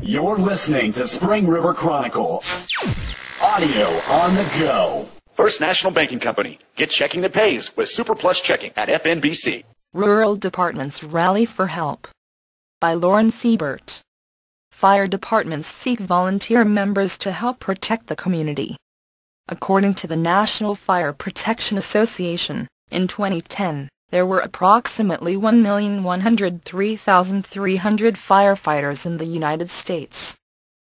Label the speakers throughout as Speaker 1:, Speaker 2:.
Speaker 1: You're listening to Spring River Chronicle. Audio on the go.
Speaker 2: First National Banking Company. Get checking that pays with Super Plus Checking at FNBC.
Speaker 3: Rural Departments Rally for Help by Lauren Siebert. Fire departments seek volunteer members to help protect the community. According to the National Fire Protection Association, in 2010, there were approximately 1,103,300 firefighters in the United States.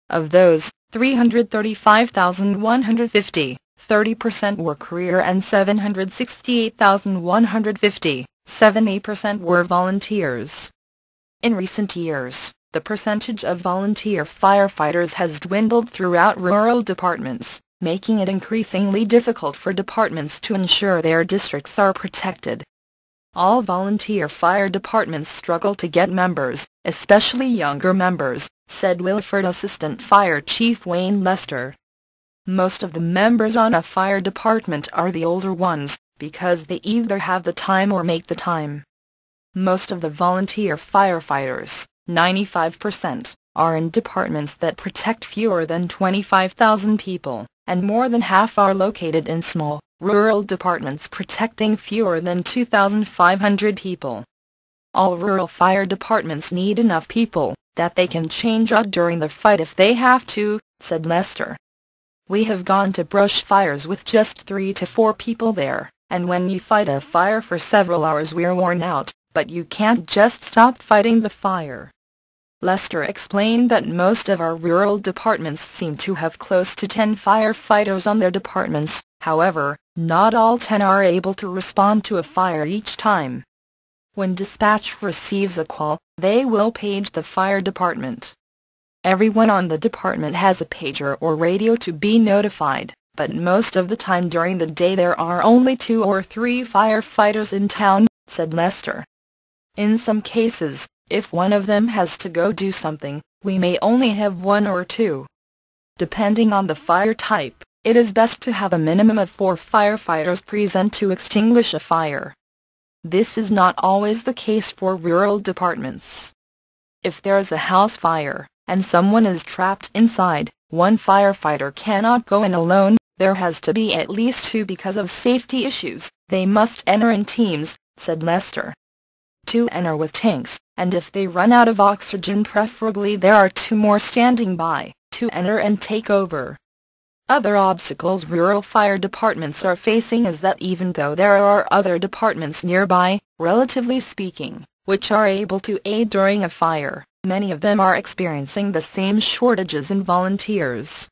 Speaker 3: Of those, 335,150, 30% were career, and 768,150, 70% were volunteers. In recent years, the percentage of volunteer firefighters has dwindled throughout rural departments, making it increasingly difficult for departments to ensure their districts are protected. All volunteer fire departments struggle to get members, especially younger members, said Wilford Assistant Fire Chief Wayne Lester. Most of the members on a fire department are the older ones, because they either have the time or make the time. Most of the volunteer firefighters, 95%, are in departments that protect fewer than 25,000 people, and more than half are located in small, rural departments protecting fewer than 2,500 people. All rural fire departments need enough people that they can change out during the fight if they have to, said Lester. We have gone to brush fires with just 3 to 4 people there, and when you fight a fire for several hours we're worn out, but you can't just stop fighting the fire. Lester explained that most of our rural departments seem to have close to 10 firefighters on their departments. However, not all 10 are able to respond to a fire each time. When dispatch receives a call, they will page the fire department. Everyone on the department has a pager or radio to be notified, but most of the time during the day there are only 2 or 3 firefighters in town, said Lester. In some cases, if one of them has to go do something, we may only have 1 or 2. Depending on the fire type, it is best to have a minimum of 4 firefighters present to extinguish a fire. This is not always the case for rural departments. If there is a house fire, and someone is trapped inside, 1 firefighter cannot go in alone. There has to be at least 2 because of safety issues. They must enter in teams, said Lester. 2 enter with tanks, and if they run out of oxygen preferably there are 2 more standing by, to enter and take over. Other obstacles rural fire departments are facing is that even though there are other departments nearby, relatively speaking, which are able to aid during a fire, many of them are experiencing the same shortages in volunteers.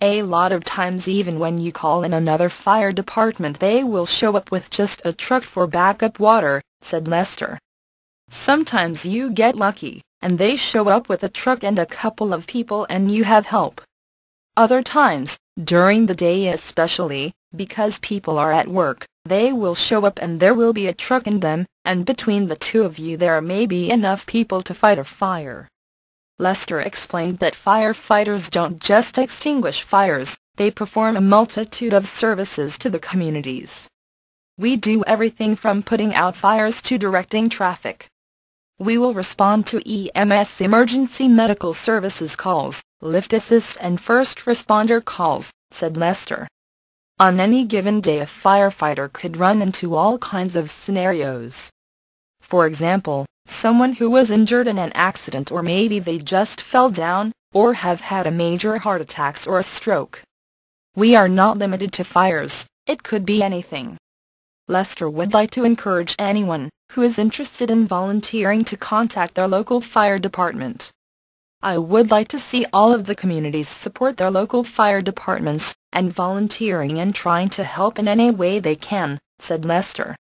Speaker 3: A lot of times even when you call in another fire department they will show up with just a truck for backup water, said Lester. Sometimes you get lucky, and they show up with a truck and a couple of people and you have help. Other times, during the day especially, because people are at work, they will show up and there will be a truck in them, and between the 2 of you there may be enough people to fight a fire. Lester explained that firefighters don't just extinguish fires, they perform a multitude of services to the communities. We do everything from putting out fires to directing traffic. We will respond to EMS emergency medical services calls, lift assist and first responder calls, said Lester. On any given day a firefighter could run into all kinds of scenarios. For example, someone who was injured in an accident, or maybe they just fell down, or have had a major heart attack or a stroke. We are not limited to fires, it could be anything. Lester would like to encourage anyone who is interested in volunteering to contact their local fire department. I would like to see all of the communities support their local fire departments, and volunteering and trying to help in any way they can, said Lester.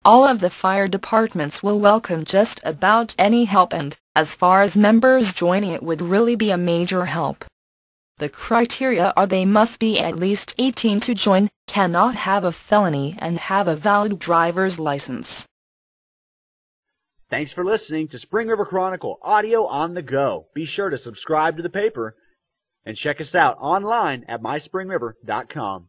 Speaker 3: All of the fire departments will welcome just about any help, and, as far as members joining it would really be a major help. The criteria are they must be at least 18 to join, cannot have a felony, and have a valid driver's license.
Speaker 4: Thanks for listening to Spring River Chronicle Audio on the Go. Be sure to subscribe to the paper and check us out online at myspringriver.com.